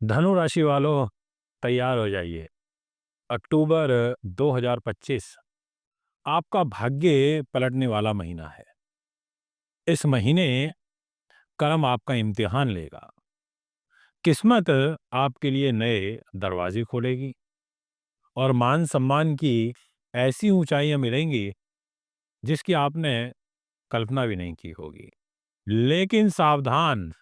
धनु राशि वालों, तैयार हो जाइए। अक्टूबर 2025 आपका भाग्य पलटने वाला महीना है। इस महीने कर्म आपका इम्तिहान लेगा। किस्मत आपके लिए नए दरवाजे खोलेगी और मान सम्मान की ऐसी ऊंचाइयां मिलेंगी जिसकी आपने कल्पना भी नहीं की होगी। लेकिन सावधान,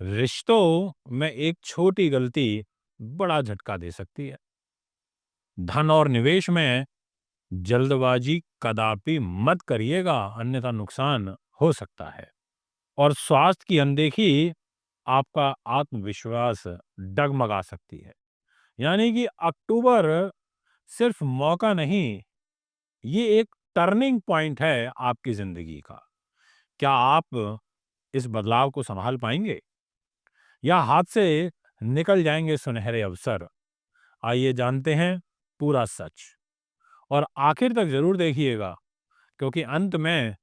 रिश्तों में एक छोटी गलती बड़ा झटका दे सकती है। धन और निवेश में जल्दबाजी कदापि मत करिएगा, अन्यथा नुकसान हो सकता है। और स्वास्थ्य की अनदेखी आपका आत्मविश्वास डगमगा सकती है। यानी कि अक्टूबर सिर्फ मौका नहीं, ये एक टर्निंग पॉइंट है आपकी जिंदगी का। क्या आप इस बदलाव को संभाल पाएंगे या हाथ से निकल जाएंगे सुनहरे अवसर? आइए जानते हैं पूरा सच, और आखिर तक जरूर देखिएगा, क्योंकि अंत में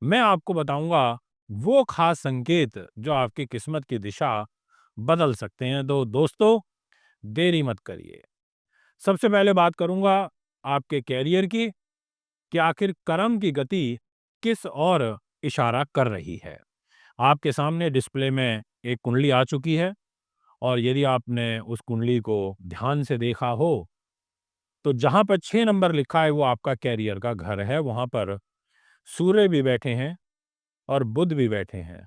मैं आपको बताऊंगा वो खास संकेत जो आपकी किस्मत की दिशा बदल सकते हैं। तो दोस्तों, देरी मत करिए। सबसे पहले बात करूंगा आपके कैरियर की, कि आखिर कर्म की गति किस ओर इशारा कर रही है। आपके सामने डिस्प्ले में एक कुंडली आ चुकी है, और यदि आपने उस कुंडली को ध्यान से देखा हो तो जहां पर 6 नंबर लिखा है वो आपका कैरियर का घर है। वहां पर सूर्य भी बैठे हैं और बुध भी बैठे हैं।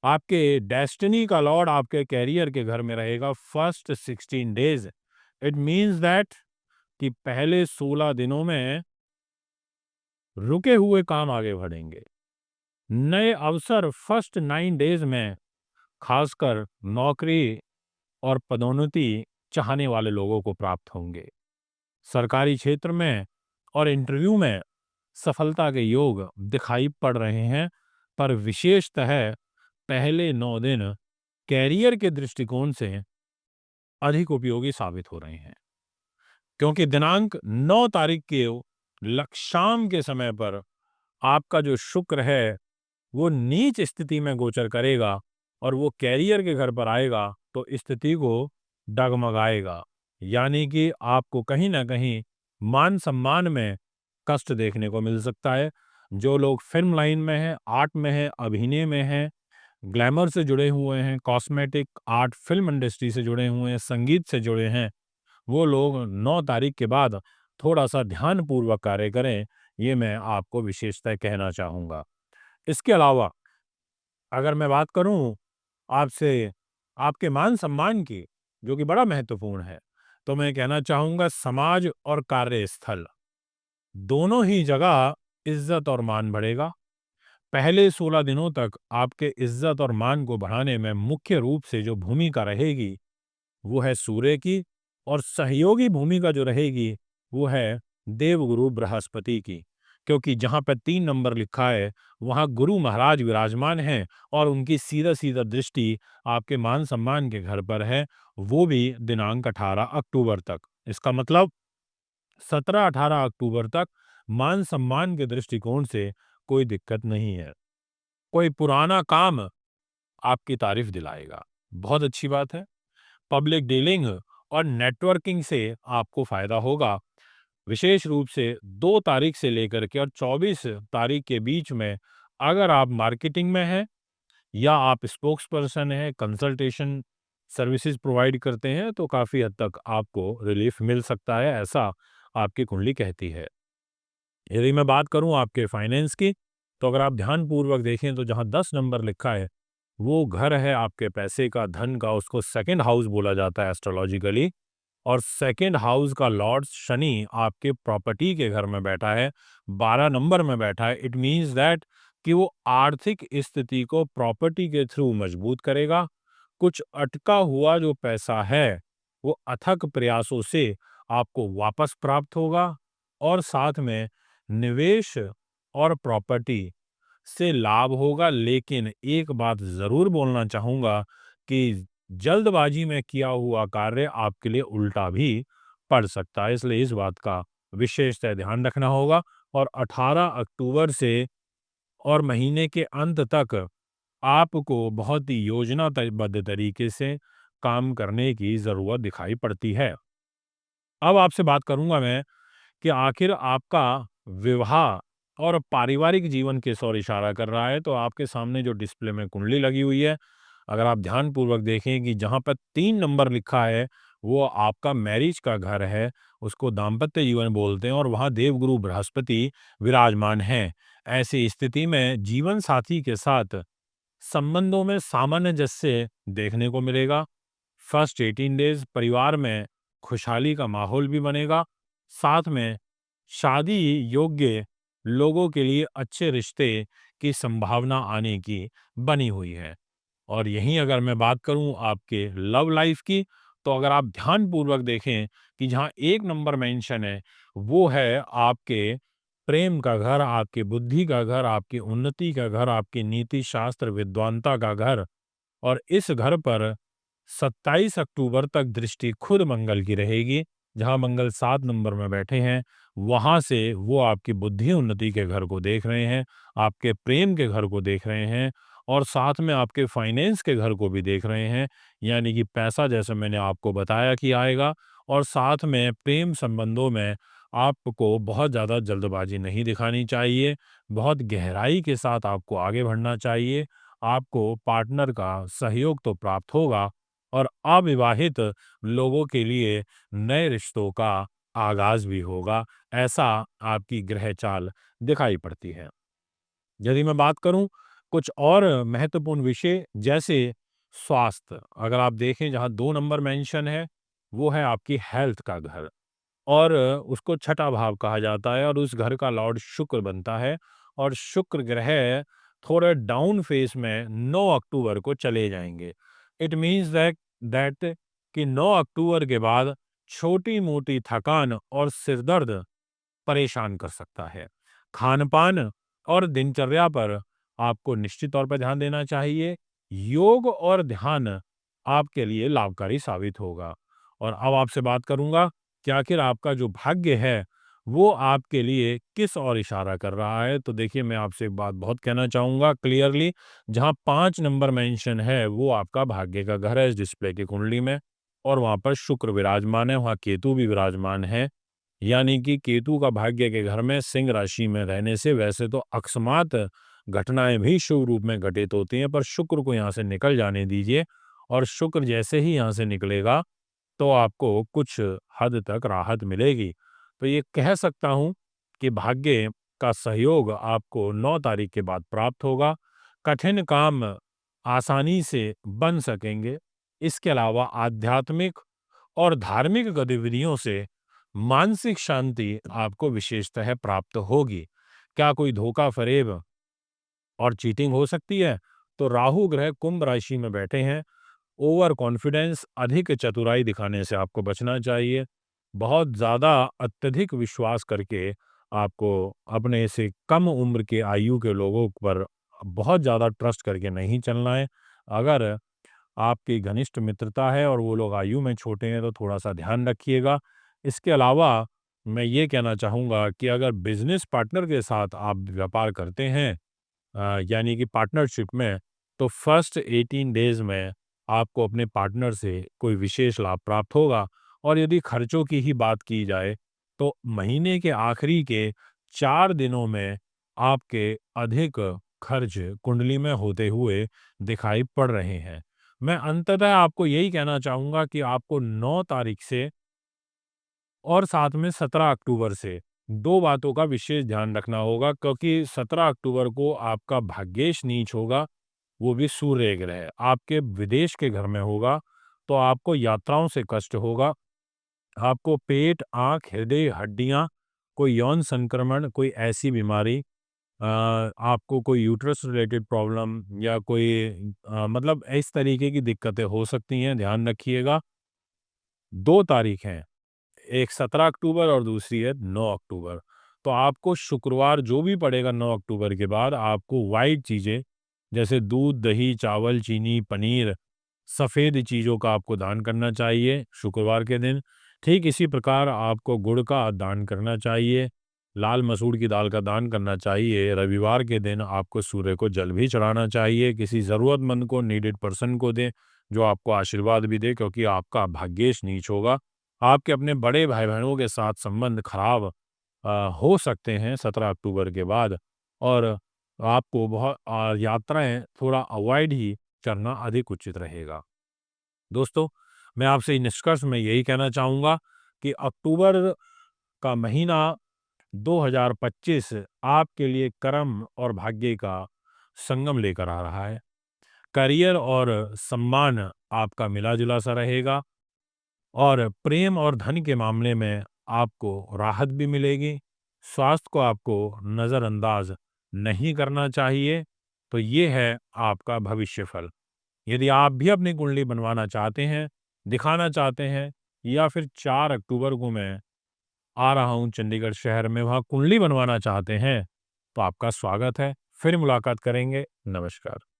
आपके डेस्टिनी का लॉर्ड आपके कैरियर के घर में रहेगा first 16 days. It means that कि पहले 16 दिनों में रुके हुए काम आगे बढ़ेंगे। नए अवसर फर्स्ट 9 डेज में, खासकर नौकरी और पदोन्नति चाहने वाले लोगों को प्राप्त होंगे। सरकारी क्षेत्र में और इंटरव्यू में सफलता के योग दिखाई पड़ रहे हैं, पर विशेषतः पहले 9 दिन कैरियर के दृष्टिकोण से अधिक उपयोगी साबित हो रहे हैं, क्योंकि दिनांक 9 तारीख के शाम के समय पर आपका जो शुक्र है वो नीच स्थिति में गोचर करेगा और वो कैरियर के घर पर आएगा तो स्थिति को डगमगाएगा। यानी कि आपको कहीं ना कहीं मान सम्मान में कष्ट देखने को मिल सकता है। जो लोग फिल्म लाइन में हैं, आर्ट में हैं, अभिनय में हैं, ग्लैमर से जुड़े हुए हैं, कॉस्मेटिक, आर्ट, फिल्म इंडस्ट्री से जुड़े हुए हैं, संगीत से जुड़े हैं, वो लोग 9 तारीख के बाद थोड़ा-सा ध्यानपूर्वक कार्य करें, ये मैं आपको विशेषतः कहना चाहूँगा। इसके अलावा अगर मैं बात करूँ आपसे आपके मान-सम्मान की, जो कि बड़ा महत्वपूर्ण है, तो मैं कहना चाहूँगा समाज और कार्यस्थल, दोनों ही जगह इज़्ज़त और मान बढ़ेगा। पहले 16 दिनों तक आपके इज़्ज़त और मान को बढ़ाने में मुख्य रूप से जो भूमिका रहेगी, वो है सूर्य की, और सहयोगी भूमिका जो रहेगी वो है देवगुरु बृहस्पति की। क्योंकि जहाँ पे 3 नंबर लिखा है वहाँ गुरु महाराज विराजमान हैं और उनकी सीधा सीधा दृष्टि आपके मान सम्मान के घर पर है, वो भी दिनांक 18 अक्टूबर तक। इसका मतलब 17-18 अक्टूबर तक मान सम्मान के दृष्टिकोण से कोई दिक्कत नहीं है। कोई पुराना काम आपकी तारीफ दिलाएगा, बहुत अच्छी बात है। पब्लिक डीलिंग और नेटवर्किंग से आपको फायदा होगा। विशेष रूप से 2 तारीख से लेकर के और 24 तारीख के बीच में अगर आप मार्केटिंग में हैं या आप स्पोक्स पर्सन हैं, कंसल्टेशन सर्विसेज प्रोवाइड करते हैं, तो काफ़ी हद तक आपको रिलीफ मिल सकता है, ऐसा आपकी कुंडली कहती है। यदि मैं बात करूं आपके फाइनेंस की, तो अगर आप ध्यानपूर्वक देखें तो जहां 10 नंबर लिखा है वो घर है आपके पैसे का, धन का। उसको सेकंड हाउस बोला जाता है एस्ट्रोलॉजिकली, और सेकंड हाउस का लॉर्ड शनि आपके प्रॉपर्टी के घर में बैठा है, 12 नंबर में बैठा है। इट मीन्स दैट कि वो आर्थिक स्थिति को प्रॉपर्टी के थ्रू मजबूत करेगा। कुछ अटका हुआ जो पैसा है वो अथक प्रयासों से आपको वापस प्राप्त होगा, और साथ में निवेश और प्रॉपर्टी से लाभ होगा। लेकिन एक बात जरूर बोलना चाहूंगा कि जल्दबाजी में किया हुआ कार्य आपके लिए उल्टा भी पड़ सकता है, इसलिए इस बात का विशेषतः ध्यान रखना होगा। और 18 अक्टूबर से और महीने के अंत तक आपको बहुत ही योजनाबद्ध तरीके से काम करने की ज़रूरत दिखाई पड़ती है। अब आपसे बात करूँगा मैं कि आखिर आपका विवाह और पारिवारिक जीवन किस ओर इशारा कर रहा है। तो आपके सामने जो डिस्प्ले में कुंडली लगी हुई है, अगर आप ध्यानपूर्वक देखें कि जहाँ पर 3 नंबर लिखा है, वो आपका मैरिज का घर है, उसको दाम्पत्य जीवन बोलते हैं और वहाँ देवगुरु बृहस्पति विराजमान हैं। ऐसी स्थिति में जीवन साथी के साथ संबंधों में सामंजस्य देखने को मिलेगा। फर्स्ट 18 डेज परिवार में खुशहाली का माहौल भी बनेगा। साथ में शादी योग्य लोगों के लिए अच्छे रिश्ते की संभावना आने की बनी हुई है। और यहीं अगर मैं बात करूं आपके लव लाइफ की, तो अगर आप ध्यानपूर्वक देखें कि जहां 1 नंबर मेंशन है, वो है आपके प्रेम का घर, आपकी बुद्धि का घर, आपकी उन्नति का घर, आपकी नीति शास्त्र विद्वानता का घर। और इस घर पर 27 अक्टूबर तक दृष्टि खुद मंगल की रहेगी। जहां मंगल 7 नंबर में बैठे हैं, वहां से वो आपकी बुद्धि उन्नति के घर को देख रहे हैं, आपके प्रेम के घर को देख रहे हैं और साथ में आपके फाइनेंस के घर को भी देख रहे हैं। यानी कि पैसा, जैसे मैंने आपको बताया कि आएगा। और साथ में प्रेम संबंधों में आपको बहुत ज़्यादा जल्दबाजी नहीं दिखानी चाहिए, बहुत गहराई के साथ आपको आगे बढ़ना चाहिए। आपको पार्टनर का सहयोग तो प्राप्त होगा और अविवाहित लोगों के लिए नए रिश्तों का आगाज भी होगा। ऐसा आपकी ग्रह चाल दिखाई पड़ती है। यदि मैं बात करूं कुछ और महत्वपूर्ण विषय, जैसे स्वास्थ्य, अगर आप देखें जहां 2 नंबर मेंशन है, वो है आपकी हेल्थ का घर और उसको छठा भाव कहा जाता है और उस घर का लॉर्ड शुक्र बनता है। और शुक्र ग्रह थोड़े डाउन फेस में 9 अक्टूबर को चले जाएंगे। इट मीन्स दैट कि 9 अक्टूबर के बाद छोटी मोटी थकान और सिरदर्द परेशान कर सकता है। खान-पान और दिनचर्या पर आपको निश्चित तौर पर ध्यान देना चाहिए। योग और ध्यान आपके लिए लाभकारी साबित होगा। और अब आपसे बात करूँगा कि आखिर आपका जो भाग्य है, वो आपके लिए किस ओर इशारा कर रहा है। तो देखिए, मैं आपसे एक बात बहुत कहना चाहूँगा क्लियरली, जहाँ 5 नंबर मेंशन है, वो आपका भाग्य का घर है इस डिस्प्ले की कुंडली में और वहाँ पर शुक्र विराजमान है, वहाँ केतु भी विराजमान है। यानी कि केतु का भाग्य के घर में सिंह राशि में रहने से वैसे तो अकस्मात घटनाएं भी शुभ रूप में घटित होती हैं, पर शुक्र को यहाँ से निकल जाने दीजिए और शुक्र जैसे ही यहाँ से निकलेगा, तो आपको कुछ हद तक राहत मिलेगी। तो ये कह सकता हूँ कि भाग्य का सहयोग आपको 9 तारीख के बाद प्राप्त होगा। कठिन काम आसानी से बन सकेंगे। इसके अलावा आध्यात्मिक और धार्मिक गतिविधियों से मानसिक शांति आपको विशेषतः प्राप्त होगी। क्या कोई धोखा-फरेब और चीटिंग हो सकती है? तो राहु ग्रह कुंभ राशि में बैठे हैं। ओवर कॉन्फिडेंस, अधिक चतुराई दिखाने से आपको बचना चाहिए। बहुत ज़्यादा अत्यधिक विश्वास करके आपको अपने से कम उम्र के आयु के लोगों पर बहुत ज़्यादा ट्रस्ट करके नहीं चलना है। अगर आपकी घनिष्ठ मित्रता है और वो लोग आयु में छोटे हैं, तो थोड़ा-सा ध्यान रखिएगा। इसके अलावा मैं ये कहना चाहूँगा कि अगर बिज़नेस पार्टनर के साथ आप व्यापार करते हैं, यानी कि पार्टनरशिप में, तो फर्स्ट 18 डेज़ में आपको अपने पार्टनर से कोई विशेष लाभ प्राप्त होगा। और यदि खर्चों की ही बात की जाए, तो महीने के आखिरी के 4 दिनों में आपके अधिक खर्च कुंडली में होते हुए दिखाई पड़ रहे हैं। मैं अंततः आपको यही कहना चाहूँगा कि आपको 9 तारीख से और साथ में 17 अक्टूबर से 2 बातों का विशेष ध्यान रखना होगा, क्योंकि 17 अक्टूबर को आपका भाग्येश नीच होगा, वो भी सूर्य ग्रह आपके विदेश के घर में होगा, तो आपको यात्राओं से कष्ट होगा। आपको पेट, आँख, हृदय, हड्डियाँ, कोई यौन संक्रमण, कोई ऐसी बीमारी, आपको कोई यूट्रस रिलेटेड प्रॉब्लम या कोई मतलब इस तरीके की दिक्कतें हो सकती हैं, ध्यान रखिएगा। 2 तारीख हैं, एक 17 अक्टूबर और दूसरी है 9 अक्टूबर। तो आपको शुक्रवार जो भी पड़ेगा 9 अक्टूबर के बाद, आपको व्हाइट चीज़ें जैसे दूध, दही, चावल, चीनी, पनीर, सफ़ेद चीज़ों का आपको दान करना चाहिए शुक्रवार के दिन। ठीक इसी प्रकार आपको गुड़ का दान करना चाहिए, लाल मसूर की दाल का दान करना चाहिए। रविवार के दिन आपको सूर्य को जल भी चढ़ाना चाहिए, किसी ज़रूरतमंद को, नीडेड पर्सन को दें। जो आपको आशीर्वाद भी दे, क्योंकि आपका भाग्येश नीच होगा। आपके अपने बड़े भाई-बहनों के साथ संबंध खराब हो सकते हैं 17 अक्टूबर के बाद, और आपको बहुत यात्राएँ थोड़ा अवॉइड ही करना अधिक उचित रहेगा। दोस्तों, मैं आपसे निष्कर्ष में यही कहना चाहूँगा कि अक्टूबर का महीना 2025 आपके लिए कर्म और भाग्य का संगम लेकर आ रहा है। करियर और सम्मान आपका मिला-जुला सा रहेगा, और प्रेम और धन के मामले में आपको राहत भी मिलेगी। स्वास्थ्य को आपको नज़रअंदाज नहीं करना चाहिए। तो ये है आपका भविष्य फल। यदि आप भी अपनी कुंडली बनवाना चाहते हैं, दिखाना चाहते हैं, या फिर 4 अक्टूबर को मैं आ रहा हूँ चंडीगढ़ शहर में, वहाँ कुंडली बनवाना चाहते हैं, तो आपका स्वागत है। फिर मुलाकात करेंगे। नमस्कार।